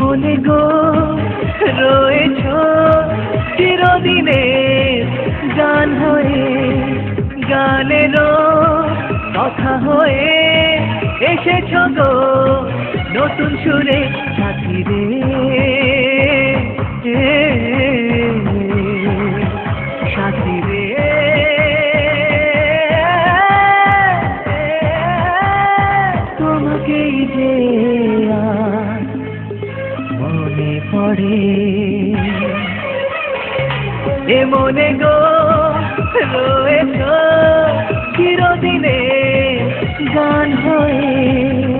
মনে গো রয়েছ চিরদিনের গান হয়ে, গানেরও কথা হয়ে এসেছ গো নতুন সুরে সাথী রে, সাথী রে। তোমাকেই যে মনে পড়ে, এ মনে গো রয়েছ চিরদিনে গান হয়ে।